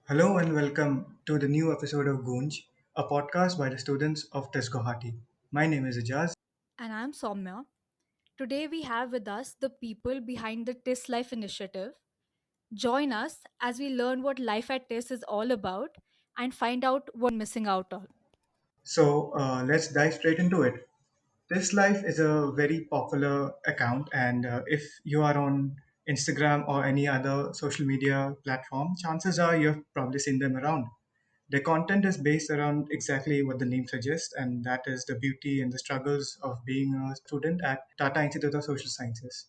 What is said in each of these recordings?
Hello and welcome to the new episode of Goonj, a podcast by the students of TES Guwahati. My name is Ijaz. And I'm Soumya. Today we have with us the people behind the TIS Life initiative. Join us as we learn what life at TIS is all about and find out what missing out on. So let's dive straight into it. This Life is a very popular account, and if you are on Instagram or any other social media platform, chances are you've probably seen them around. Their content is based around exactly what the name suggests, and that is the beauty and the struggles of being a student at Tata Institute of Social Sciences.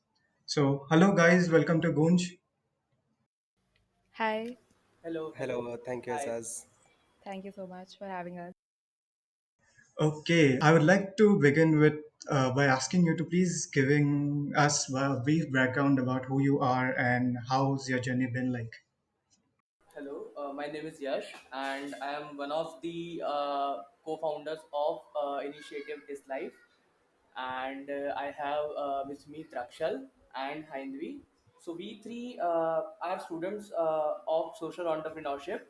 So, hello guys, welcome to Goonj. Hi, Hello, hello. Hello, thank you, Hi. Azaz. thank you so much for having us. Okay, I would like to begin with by asking you to please giving us a brief background about who you are and how's your journey been like. Hello, my name is Yash, and I am one of the co-founders of Initiative This Life. And I have with me Trakshal and Hindvi. So we three are students of social entrepreneurship,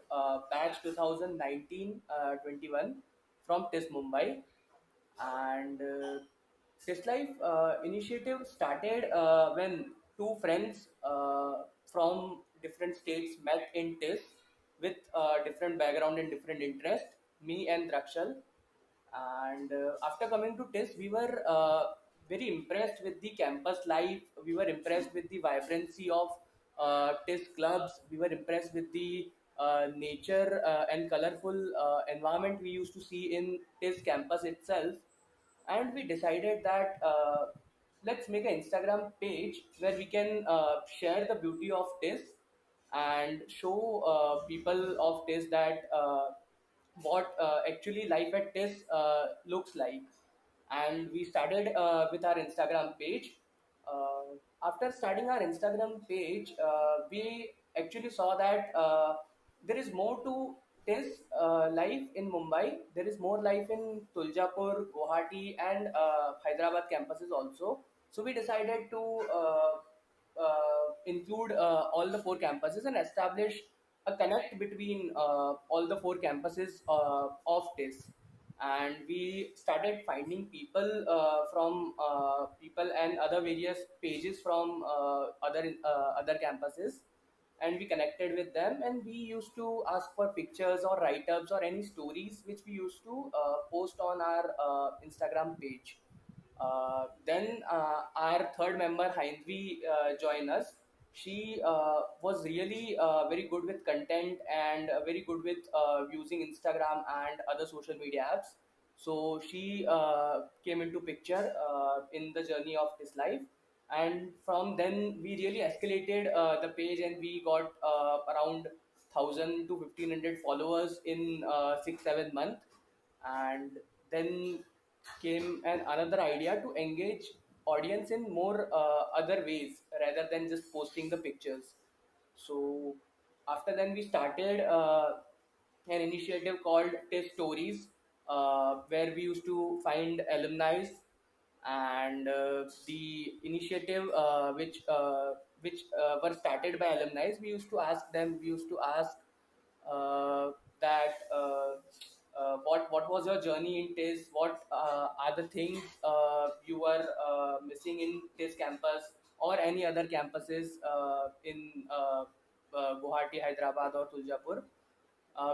batch 2019-21 from TIS Mumbai. And Test Life initiative started when two friends from different states met in TIS with different background and different interest, me and Drakshal. And after coming to TIS, we were very impressed with the campus life. We were impressed with the vibrancy of TIS clubs. We were impressed with the nature and colorful environment we used to see in TIS campus itself. And we decided that let's make an Instagram page where we can share the beauty of TIS and show people of TIS that what actually life at TIS looks like. And we started with our Instagram page. After starting our Instagram page, we actually saw that there is more to this life in Mumbai. There is more life in Tuljapur, Guwahati, and Hyderabad campuses also. So we decided to include all the four campuses and establish a connect between all the four campuses of this. And we started finding people from people and other various pages from other campuses, and we connected with them, and we used to ask for pictures or write-ups or any stories which we used to post on our Instagram page. Then our third member Hindvi joined us. She was really very good with content and very good with using Instagram and other social media apps. So she came into picture in the journey of this life, and from then we really escalated the page, and we got around 1,000 to 1,500 followers in 6 7 months. And then came another idea to engage audience in more other ways rather than just posting the pictures. So after then we started an initiative called Test Stories, where we used to find alumni, and the initiative which were started by alumni, we used to ask them. We used to ask that what was your journey in TIS? What are the things you were missing in TIS campus or any other campuses in Guwahati, Hyderabad, or Tuljapur?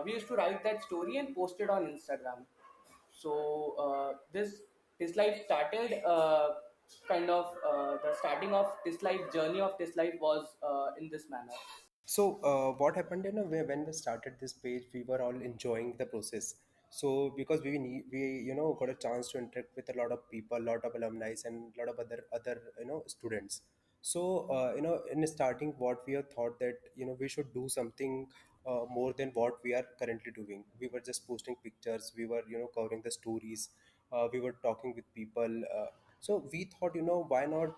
We used to write that story and post it on Instagram. So this life started kind of the starting of this life journey of this life was in this manner. So, what happened, when we started this page, we were all enjoying the process. So, because we got a chance to interact with a lot of people, lot of alumni, and a lot of other students. So, in starting, what we have thought that we should do something more than what we are currently doing. We were just posting pictures. We were covering the stories. We were talking with people. So we thought, why not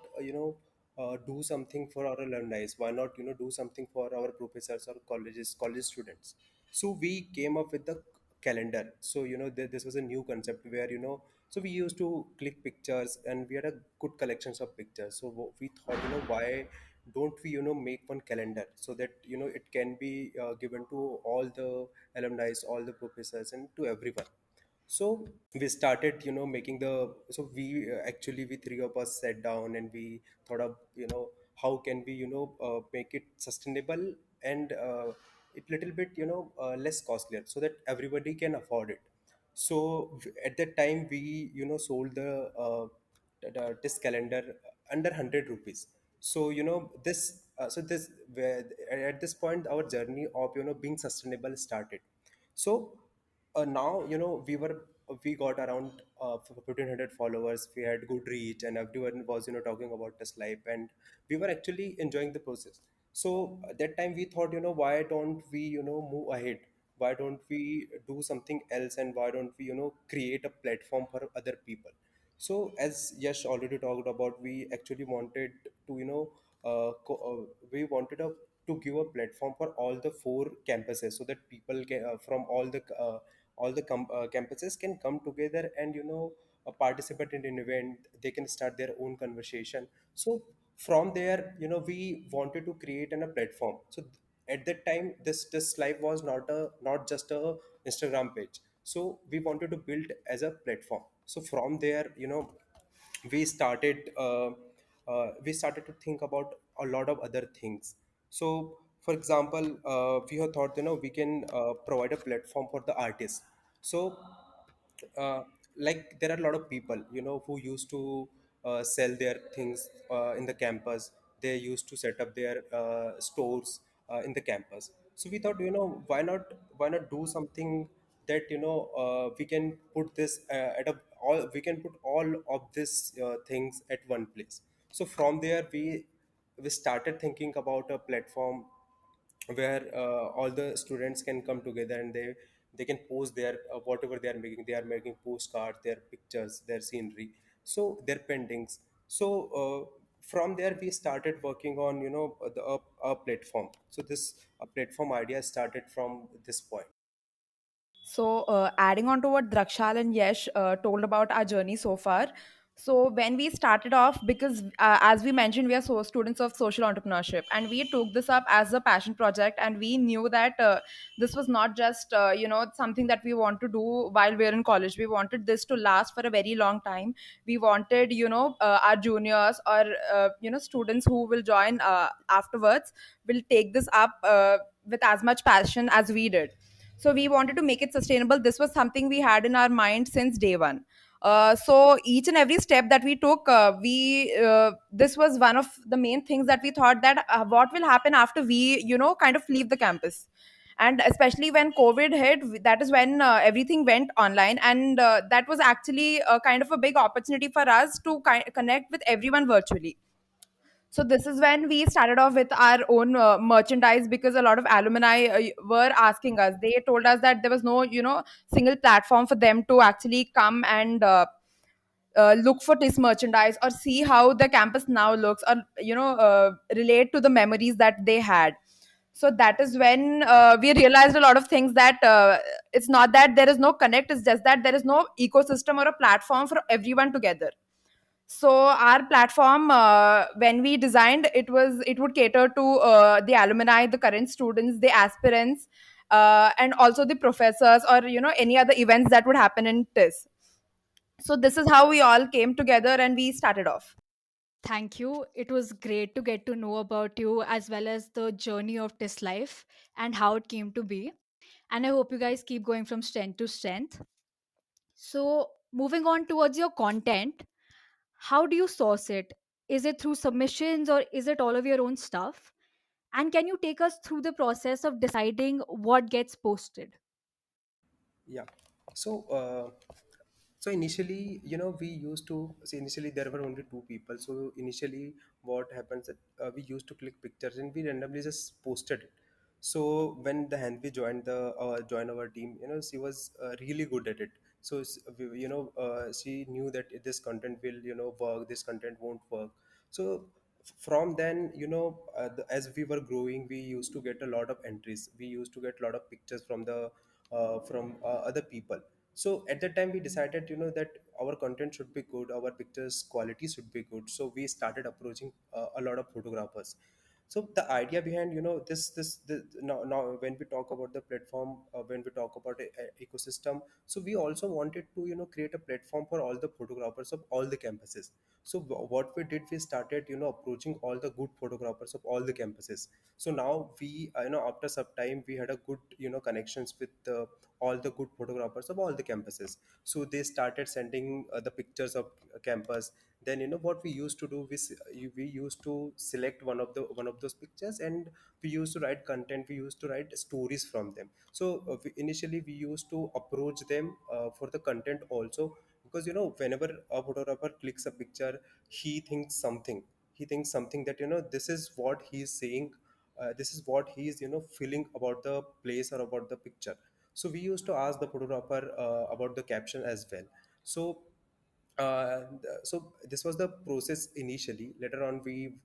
do something for our alumni? Why not do something for our professors or college students? So we came up with the calendar. So this was a new concept where so we used to click pictures, and we had a good collections of pictures. So we thought, why don't we make one calendar so that it can be given to all the alumni, all the professors, and to everyone. So we started making the, so we actually, we three of us sat down and we thought of how can we make it sustainable and it little bit less costlier so that everybody can afford it. So at that time we sold this calendar under 100 rupees. So this this at this point our journey of being sustainable started. So now we got around 1500 followers, we had good reach, and everyone was talking about this life, and we were actually enjoying the process. So at that time we thought, why don't we move ahead, why don't we do something else, and why don't we create a platform for other people. So as Yash already talked about, we actually wanted to we wanted to give a platform for all the four campuses so that people can, from all the campuses can come together and participate in an event. They can start their own conversation. So from there, we wanted to create a platform. So at that time, this live was not just a Instagram page. So we wanted to build as a platform. So from there, we started we started to think about a lot of other things. So for example, we have thought we can provide a platform for the artists. So uh, like there are a lot of people who used to sell their things in the campus. They used to set up their stores in the campus. So we thought, why not do something that we can put this at a all we can put all of this things at one place. So from there we started thinking about a platform where all the students can come together and they can post their whatever they are making postcards, their pictures, their scenery, so their paintings. So from there we started working on a platform. So this platform idea started from this point. So, adding on to what Drakshal and Yesh told about our journey so far. So, when we started off, because as we mentioned, we are students of social entrepreneurship, and we took this up as a passion project, and we knew that this was not just something that we want to do while we're in college. We wanted this to last for a very long time. We wanted our juniors or students who will join afterwards will take this up with as much passion as we did. So we wanted to make it sustainable. This was something we had in our mind since day one. So each and every step that we took, we this was one of the main things that we thought that what will happen after we kind of leave the campus. And especially when COVID hit, that is when everything went online, and that was actually a kind of a big opportunity for us to connect with everyone virtually. So this is when we started off with our own merchandise, because a lot of alumni were asking us. They told us that there was no single platform for them to actually come and look for this merchandise or see how the campus now looks, or relate to the memories that they had. So that is when we realized a lot of things, that it's not that there is no connect, it's just that there is no ecosystem or a platform for everyone together. So our platform, when we designed it, was it would cater to the alumni, the current students, the aspirants, and also the professors, or any other events that would happen in TIS. So this is how we all came together and we started off. Thank you. It was great to get to know about you as well as the journey of this life and how it came to be. And I hope you guys keep going from strength to strength. So, moving on towards your content, how do you source it? Is it through submissions or is it all of your own stuff? And can you take us through the process of deciding what gets posted? Yeah. So, so initially, we used to see, initially there were only two people. So initially, what happens that we used to click pictures and we randomly just posted it. So when the Hanvi joined our team, she was really good at it. So she knew that this content will work, this content won't work. So from then, as we were growing, we used to get a lot of entries. We used to get a lot of pictures from other people. So at that time we decided that our content should be good, our pictures quality should be good. So we started approaching a lot of photographers. So the idea behind now when we talk about the platform, when we talk about a ecosystem, so we also wanted to create a platform for all the photographers of all the campuses. So what we did, we started approaching all the good photographers of all the campuses. So now we after some time we had a good connections with all the good photographers of all the campuses. So they started sending the pictures of campus. Then what we used to do, we used to select one of those pictures, and we used to write content, we used to write stories from them. So initially we used to approach them for the content also, because whenever a photographer clicks a picture, he thinks something, that this is what he's saying, this is what he's feeling about the place or about the picture. So we used to ask the photographer about the caption as well. So so this was the process initially. Later on, we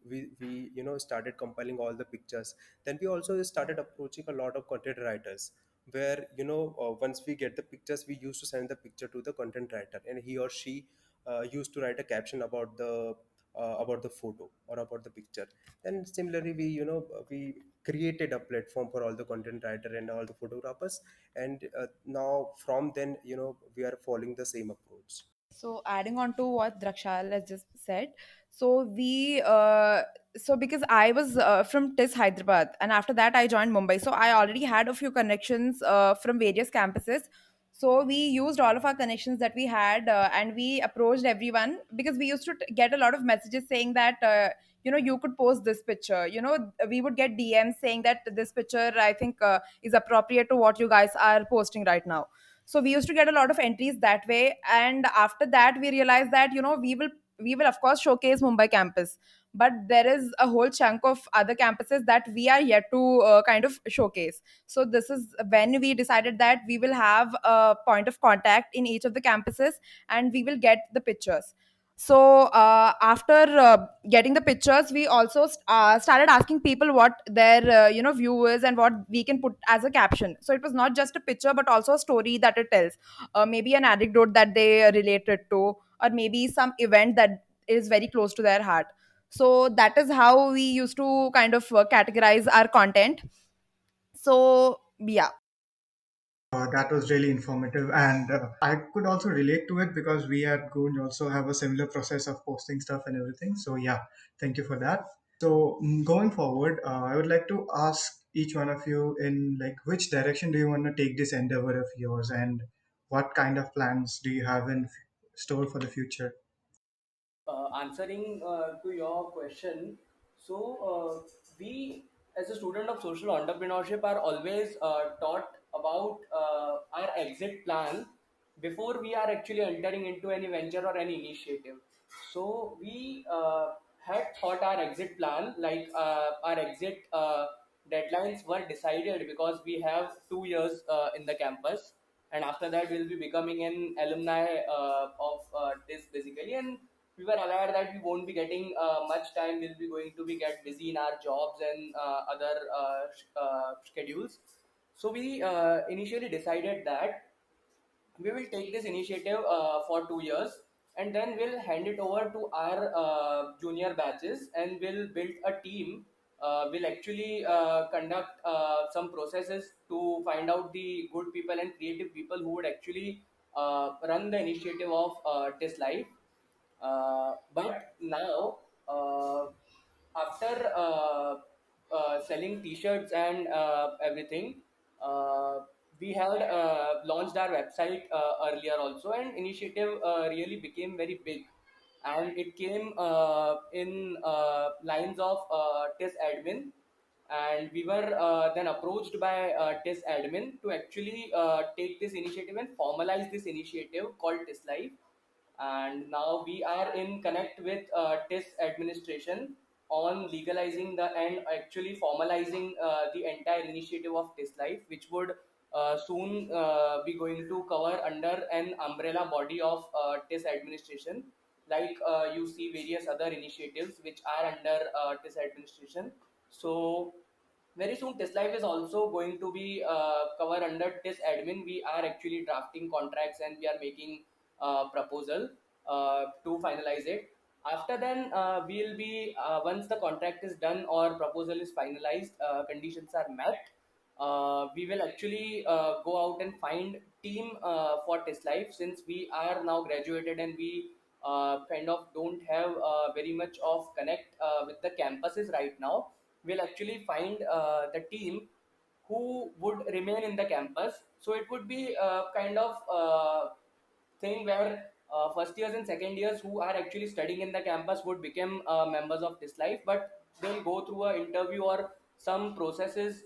started compiling all the pictures. Then we also started approaching a lot of content writers, where once we get the pictures, we used to send the picture to the content writer, and he or she used to write a caption about the photo or about the picture. Then similarly, we created a platform for all the content writer and all the photographers, and now from then we are following the same approach. So adding on to what Drakshal has just said, so because I was from TIS Hyderabad, and after that I joined Mumbai, so I already had a few connections from various campuses. So we used all of our connections that we had, and we approached everyone because we used to get a lot of messages saying that you could post this picture. We would get DMs saying that this picture I think is appropriate to what you guys are posting right now. So we used to get a lot of entries that way, and after that we realized that we will of course showcase Mumbai campus, but there is a whole chunk of other campuses that we are yet to kind of showcase. So this is when we decided that we will have a point of contact in each of the campuses, and we will get the pictures. So after getting the pictures, we also started asking people what their view is and what we can put as a caption. So it was not just a picture but also a story that it tells, maybe an anecdote that they related to, or maybe some event that is very close to their heart. So that is how we used to kind of categorize our content. So yeah. That was really informative, and I could also relate to it because we at Goon also have a similar process of posting stuff and everything. So yeah, thank you for that. So going forward, I would like to ask each one of you in like which direction do you want to take this endeavor of yours, and what kind of plans do you have in store for the future? Answering to your question, so we, as a student of social entrepreneurship, are always taught about our exit plan before we are actually entering into any venture or any initiative. So we had thought our exit plan, like our exit deadlines were decided because we have 2 years in the campus, and after that we'll be becoming an alumni of this basically. And we were aware that we won't be getting much time, we'll be going to be get busy in our jobs and other schedules. So we initially decided that we will take this initiative for 2 years, and then we'll hand it over to our junior batches, and we'll build a team. We'll actually conduct some processes to find out the good people and creative people who would actually run the initiative of TIS Life. But now, after selling T-shirts and everything, we had launched our website earlier also, and initiative really became very big, and it came in lines of TIS admin, and we were then approached by TIS admin to actually take this initiative and formalize this initiative called TIS Life. And now we are in connect with TIS administration on legalizing the and actually formalizing the entire initiative of TIS Life, which would soon be going to cover under an umbrella body of TIS administration. Like you see various other initiatives which are under TIS administration. So very soon TIS Life is also going to be cover under TIS admin. We are actually drafting contracts and we are making proposal to finalize it. After then, we'll be once the contract is done or proposal is finalized, conditions are met. We will actually go out and find team for Test Life, since we are now graduated and we kind of don't have very much of connect with the campuses right now. We'll actually find the team who would remain in the campus. So it would be kind of thing where first years and second years who are actually studying in the campus would become members of this life, but they'll go through a interview or some processes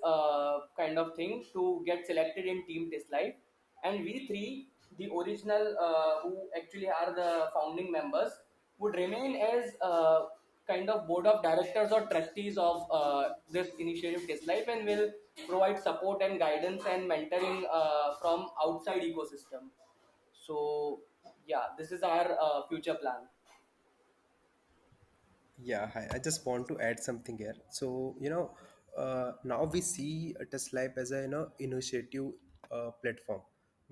kind of thing to get selected in team this life. And we three, the original who actually are the founding members, would remain as kind of board of directors or trustees of this initiative this life, and will provide support and guidance and mentoring from outside ecosystem. So yeah, this is our future plan. Yeah, hi. I just want to add something here. So, now we see Test Lab as a initiative platform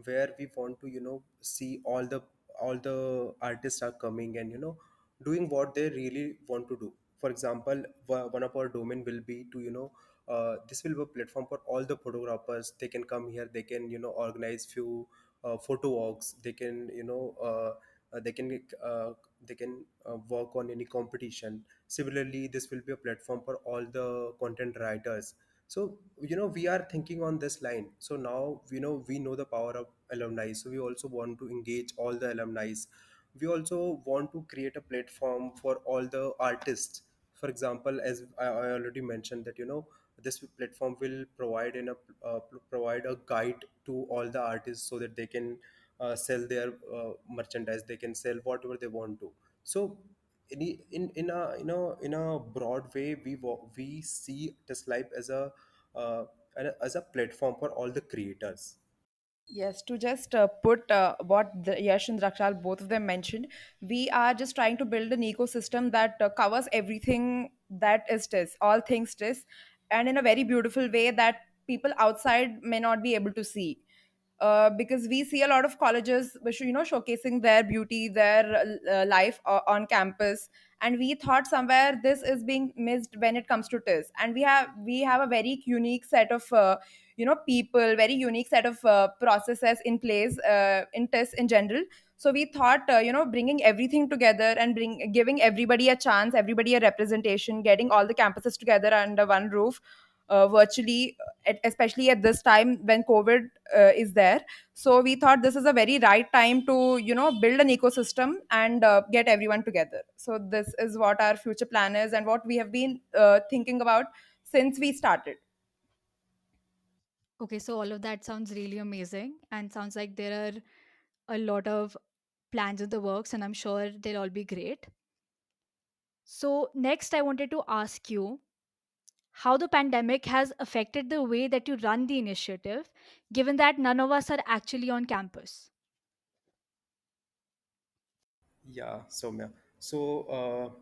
where we want to see all the artists are coming and doing what they really want to do. For example, one of our domain will be to this will be a platform for all the photographers. They can come here. They can organize few photo walks. They can uh, they can they can work on any competition. Similarly, this will be a platform for all the content writers. So we are thinking on this line. So now we know the power of alumni, so we also want to engage all the alumni. We also want to create a platform for all the artists. For example, as I already mentioned, that this platform will provide a guide to all the artists so that they can sell their merchandise. They can sell whatever they want to. So in a broad way, we see Test Life uh, as a platform for all the creators. Yes, to just put what Yash and Rakshal, both of them mentioned, we are just trying to build an ecosystem that covers everything that is TIS, all things TIS, and in a very beautiful way that people outside may not be able to see. Because we see a lot of colleges which showcasing their beauty, their life on campus, and we thought somewhere this is being missed when it comes to TIS. And we have a very unique set of people, very unique set of processes in place in TIS in general. So we thought bringing everything together and bring giving everybody a chance, everybody a representation, getting all the campuses together under one roof virtually, especially at this time when COVID is there. So we thought this is a very right time to build an ecosystem and get everyone together. So this is what our future plan is and what we have been thinking about since we started. Okay, so all of that sounds really amazing and sounds like there are a lot of plans in the works, and I'm sure they'll all be great. So, next, I wanted to ask you how the pandemic has affected the way that you run the initiative, given that none of us are actually on campus. Yeah, Soumya. So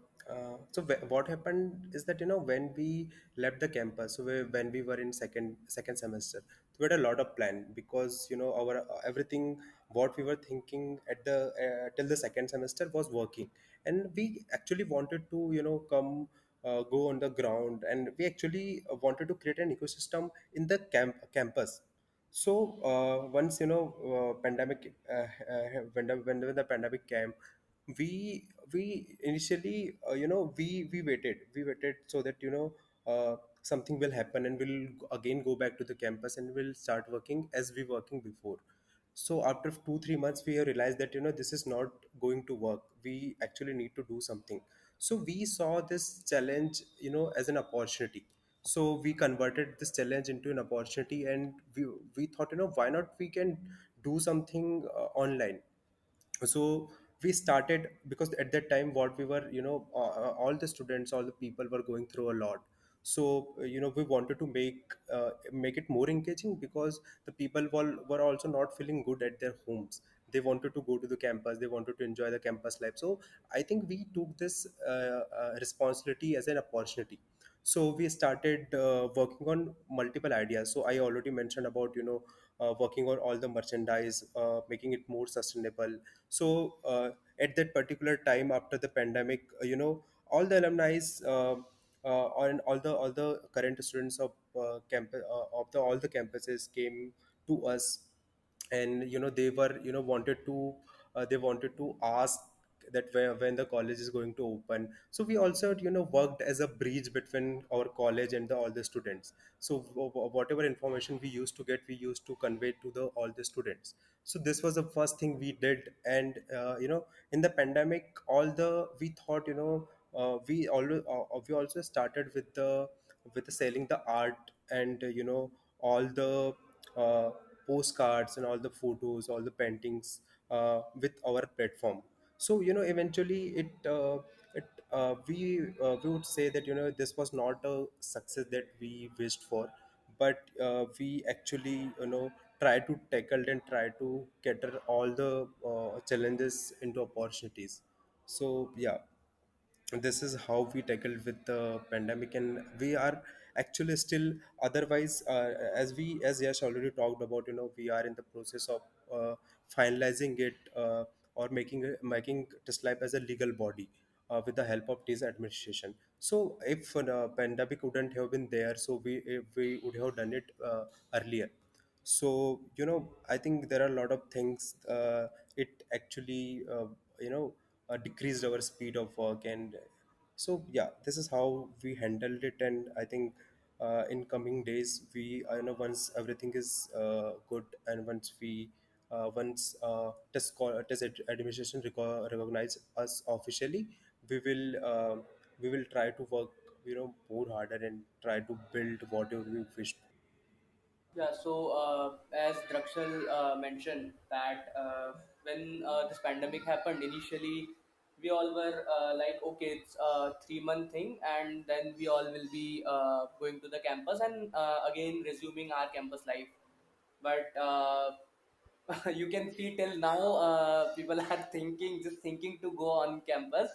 what happened is that when we left the campus, so when we were in second semester, we had a lot of plan because our everything what we were thinking at the till the second semester was working, and we actually wanted to come go on the ground, and we actually wanted to create an ecosystem in the campus. So once pandemic when the pandemic came, we initially we waited so that something will happen and we'll again go back to the campus and we'll start working as we working before. So after 2 3 months we have realized that this is not going to work. We actually need to do something. So we saw this challenge as an opportunity. So we converted this challenge into an opportunity, and we thought why not we can do something online. So we started because at that time what we were all the students, all the people were going through a lot. So we wanted to make it more engaging because the people were also not feeling good at their homes. They wanted to go to the campus, they wanted to enjoy the campus life. So I think we took this responsibility as an opportunity. So we started working on multiple ideas. So I already mentioned about, working on all the merchandise, making it more sustainable. So at that particular time after the pandemic, all the alumni, and all the current students of campus, of the all the campuses came to us, and they were, wanted to, they wanted to ask that when the college is going to open. So we also, worked as a bridge between our college and all the students. So whatever information we used to get, we used to convey to the all the students. So this was the first thing we did. And in the pandemic, all the we thought, we also started with the selling the art, and all the uh, postcards and all the photos, all the paintings, with our platform. So eventually we would say that this was not a success that we wished for, but we actually try to tackle and try to cater all the challenges into opportunities. So yeah, this is how we tackled with the pandemic, and we are actually still, otherwise, as Yash already talked about, we are in the process of finalizing it, or making Test Life as a legal body, with the help of TIS administration. So if pandemic wouldn't have been there, so we would have done it earlier. So I think there are a lot of things, it actually decreased our speed of work. And so yeah, this is how we handled it. And I think in coming days, we once everything is good, and once administration recognize us officially, we will we will try to work more harder and try to build whatever we wish. Yeah, so as Drakshal mentioned that when this pandemic happened initially, we all were like, okay, it's a 3 month thing, and then we all will be going to the campus and again resuming our campus life. But you can see till now people are thinking, just thinking to go on campus.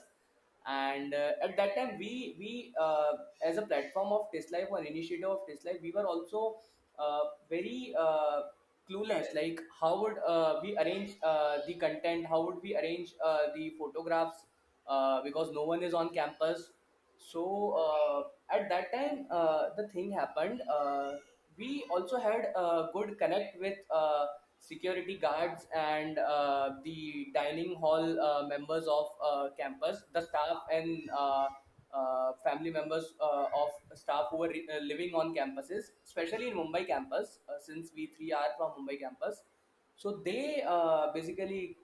And at that time we as a platform of Test Life or initiative of Test Life, we were also very clueless, like how would we arrange the content, how would we arrange the photographs, because no one is on campus. So at that time the thing happened, we also had a good connect with security guards and the dining hall members of campus, the staff and family members of staff who were living on campuses, especially in Mumbai campus, since we three are from Mumbai campus. So they basically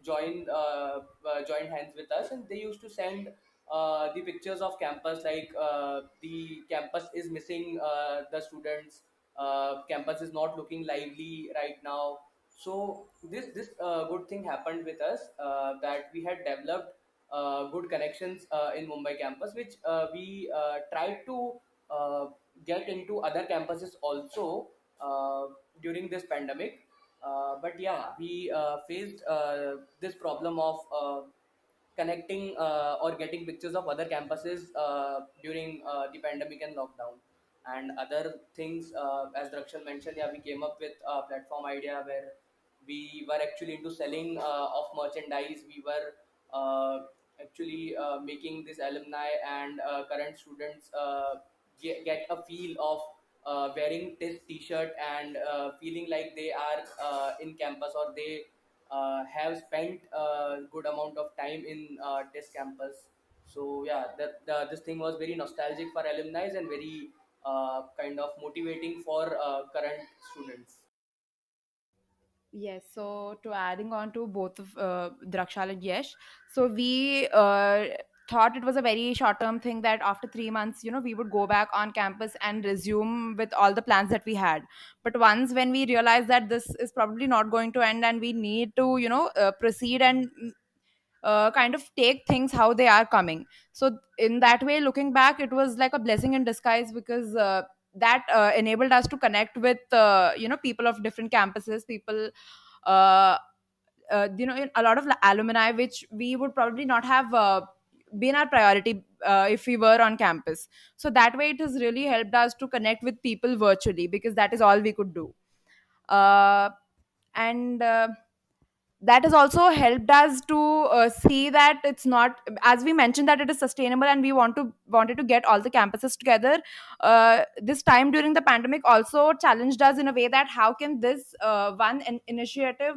joined hands with us, and they used to send the pictures of campus, like the campus is missing the students, campus is not looking lively right now. So this good thing happened with us, that we had developed good connections in Mumbai campus, which we tried to uh, get into other campuses also during this pandemic. But yeah, we faced this problem of connecting or getting pictures of other campuses during the pandemic and lockdown and other things. As Drakshal mentioned, yeah, we came up with a platform idea where we were actually into selling of merchandise. We were actually making this alumni and current students get a feel of wearing this t-shirt and feeling like they are in campus, or they have spent a good amount of time in test campus. So yeah, this thing was very nostalgic for alumni and very kind of motivating for current students. Yes, so to adding on to both of Drakshal and Yesh, so we thought it was a very short term thing that after 3 months, we would go back on campus and resume with all the plans that we had. But once when we realized that this is probably not going to end and we need to, proceed and kind of take things how they are coming. So in that way, looking back, it was like a blessing in disguise because that enabled us to connect with people of different campuses, people uh, a lot of alumni which we would probably not have been our priority if we were on campus. So that way it has really helped us to connect with people virtually, because that is all we could do. Uh, and that has also helped us to see that it's not, as we mentioned, that it is sustainable, and we wanted to get all the campuses together. This time during the pandemic also challenged us in a way that how can this initiative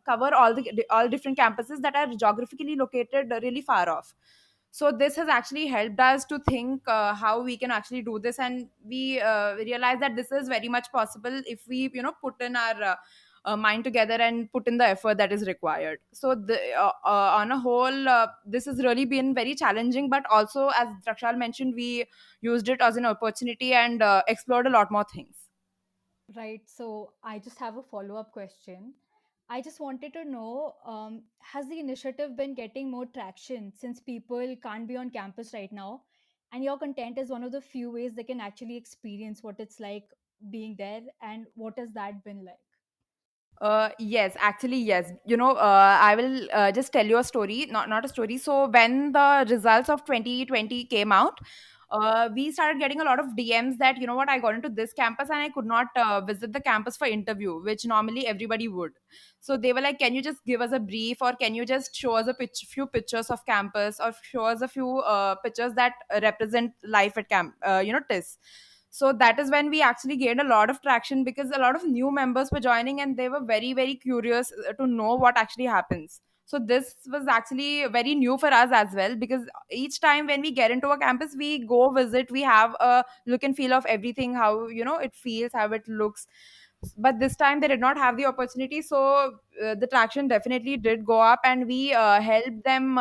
cover all different campuses that are geographically located really far off. So this has actually helped us to think how we can actually do this, and we realize that this is very much possible if we put in our mind together and put in the effort that is required. So on a whole, this has really been very challenging, but also, as Drakshal mentioned, we used it as an opportunity and explored a lot more things. Right. So I just have a follow up question. I just wanted to know, has the initiative been getting more traction since people can't be on campus right now? And your content is one of the few ways they can actually experience what it's like being there. And what has that been like? Yes, actually, yes. I will just tell you a story, not a story. So when the results of 2020 came out, we started getting a lot of DMs that, you know what, I got into this campus and I could not visit the campus for interview, which normally everybody would. So they were like, can you just give us a brief, or can you just show us few pictures of campus, or show us a few pictures that represent life at TIS. So that is when we actually gained a lot of traction, because a lot of new members were joining and they were very very curious to know what actually happens. So this was actually very new for us as well, because each time when we get into a campus, we go visit, we have a look and feel of everything, how it feels, how it looks. But this time they did not have the opportunity, so the traction definitely did go up, and we helped them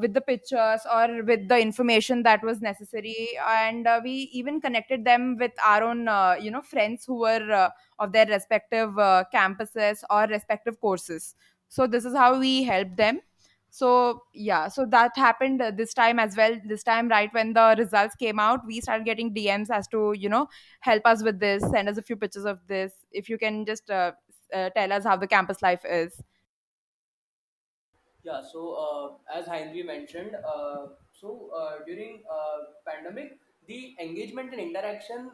with the pictures or with the information that was necessary, and we even connected them with our own friends who were of their respective campuses or respective courses. So this is how we helped them. So yeah, so that happened this time as well. This time, right when the results came out, we started getting DMs as to help us with this, send us a few pictures of this, if you can just tell us how the campus life is. Yeah, so as Heinrich mentioned, during pandemic, the engagement and interaction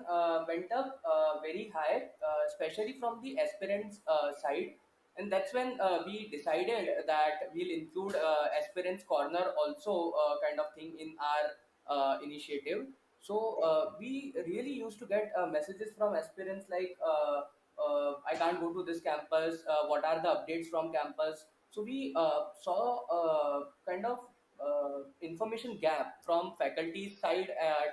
went up very high, especially from the aspirants side, and that's when we decided that we'll include aspirants corner also, kind of thing in our initiative. So we really used to get messages from aspirants like, I can't go to this campus. What are the updates from campus? So we saw kind of information gap from faculty side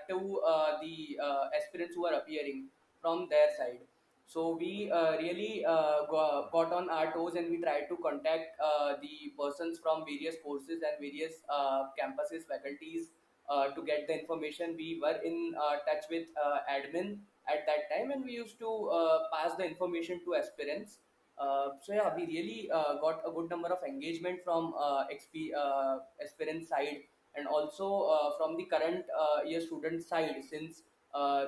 to the aspirants who are appearing from their side. So we really got on our toes, and we tried to contact the persons from various courses and various campuses, faculties, to get the information. We were in touch with admin at that time, and we used to pass the information to aspirants. So yeah, we really got a good number of engagement from aspirant side, and also from the current year student side, since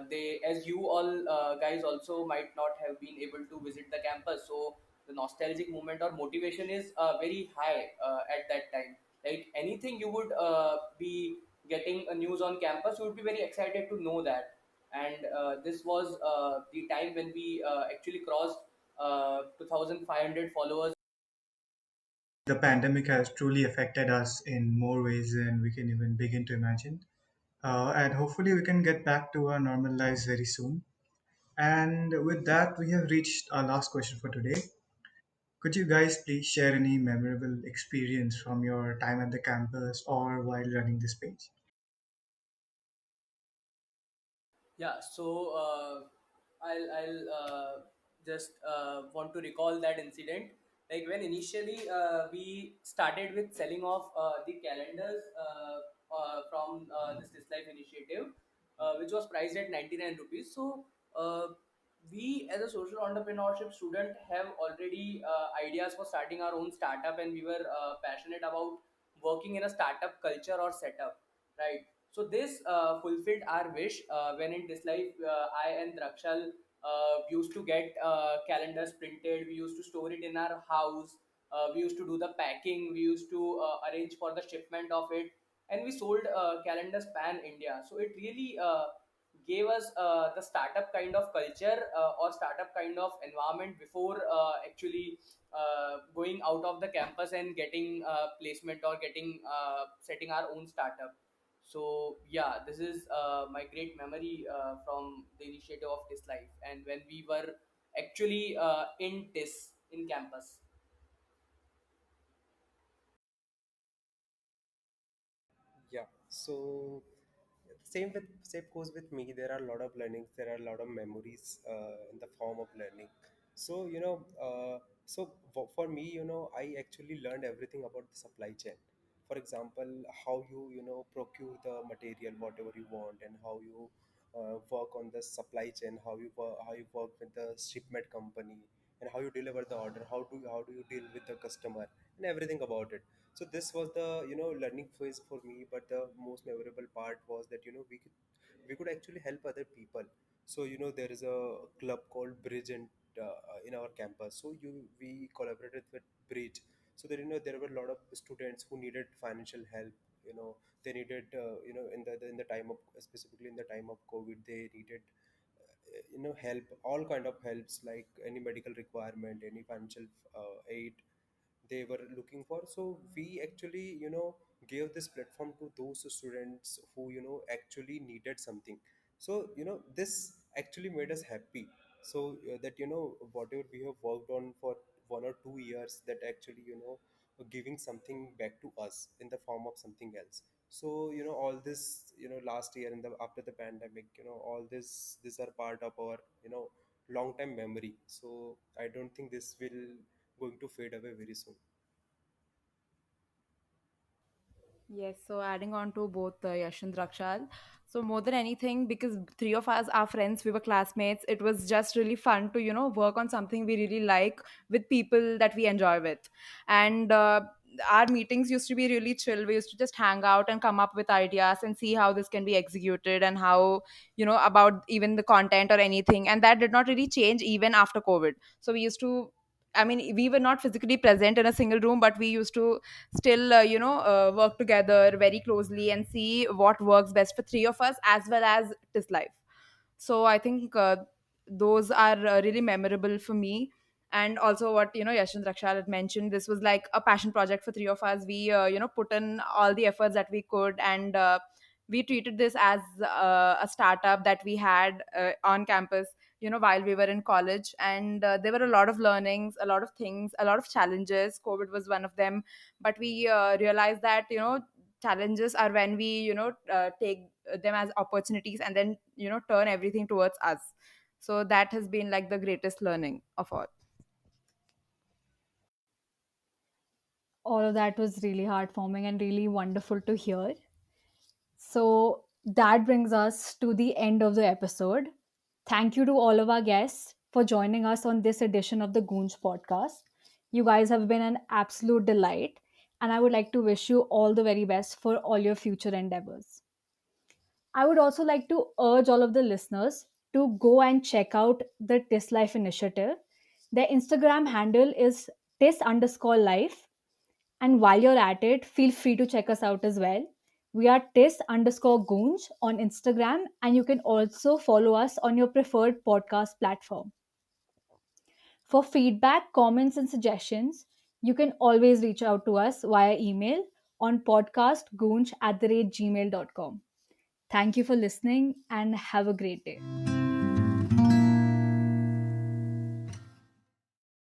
they, as you all guys also might not have been able to visit the campus, so the nostalgic moment or motivation is very high at that time. Like anything you would be getting a news on campus, you would be very excited to know that. And this was the time when we actually crossed 2500 followers. The pandemic has truly affected us in more ways than we can even begin to imagine. And hopefully, we can get back to our normal lives very soon. And with that, we have reached our last question for today. Could you guys please share any memorable experience from your time at the campus or while running this page? Yeah, so I'll just want to recall that incident. Like when initially we started with selling off the calendars from this Life initiative, which was priced at 99 rupees. So we, as a social entrepreneurship student, have already ideas for starting our own startup, and we were passionate about working in a startup culture or setup, right? So this fulfilled our wish. When in this life, I and Drakshal used to get calendars printed. We used to store it in our house. We used to do the packing. We used to arrange for the shipment of it. and we sold calendars pan India. So it really gave us the startup kind of culture or startup kind of environment before actually going out of the campus and getting placement or getting setting our own startup. So yeah, this is my great memory from the initiative of this life, and when we were actually in this in campus. Yeah. So same goes with me. There are a lot of learnings. There are a lot of memories in the form of learning. So for me, I actually learned everything about the supply chain. For example, how you procure the material, whatever you want, and how you work on the supply chain, how you work with the shipment company, and how you deliver the order, how do you deal with the customer, and everything about it. So this was the learning phase for me, but the most memorable part was that we could actually help other people. So there is a club called Bridge in our campus. So you we collaborated with Bridge. So that there were a lot of students who needed financial help. They needed in the time of, specifically in the time of COVID, they needed help, all kind of helps, like any medical requirement, any financial aid they were looking for. So we actually gave this platform to those students who actually needed something. So this actually made us happy. So that whatever we have worked on for 1 or 2 years, that actually giving something back to us in the form of something else. So all this last year, in the after the pandemic, all this these are part of our long time memory. So I don't think this will going to fade away very soon. Yes, so adding on to both Yash and Rakshal. So more than anything, because three of us are friends, we were classmates. It was just really fun to work on something we really like with people that we enjoy with, and our meetings used to be really chill. We used to just hang out and come up with ideas and see how this can be executed and how about even the content or anything. And that did not really change even after COVID. So we used to. I mean, we were not physically present in a single room, but we used to still work together very closely and see what works best for three of us as well as this life. So I think those are really memorable for me. And also what Yash and Rakshal had mentioned, this was like a passion project for three of us. We put in all the efforts that we could, and we treated this as a startup that we had on campus while we were in college. And there were a lot of learnings, a lot of things, a lot of challenges. COVID was one of them, but we realized that challenges are when we take them as opportunities and then turn everything towards us. So that has been like the greatest learning of all. All of that was really heartwarming and really wonderful to hear. So that brings us to the end of the episode. Thank you to all of our guests for joining us on this edition of the Goonj podcast. You guys have been an absolute delight, and I would like to wish you all the very best for all your future endeavors. I would also like to urge all of the listeners to go and check out the TIS Life initiative. Their Instagram handle is TIS underscore life. And while you're at it, feel free to check us out as well. We are TIS underscore Goonj on Instagram, and you can also follow us on your preferred podcast platform. For feedback, comments, and suggestions, you can always reach out to us via email on podcastgoonj@gmail.com. Thank you for listening and have a great day.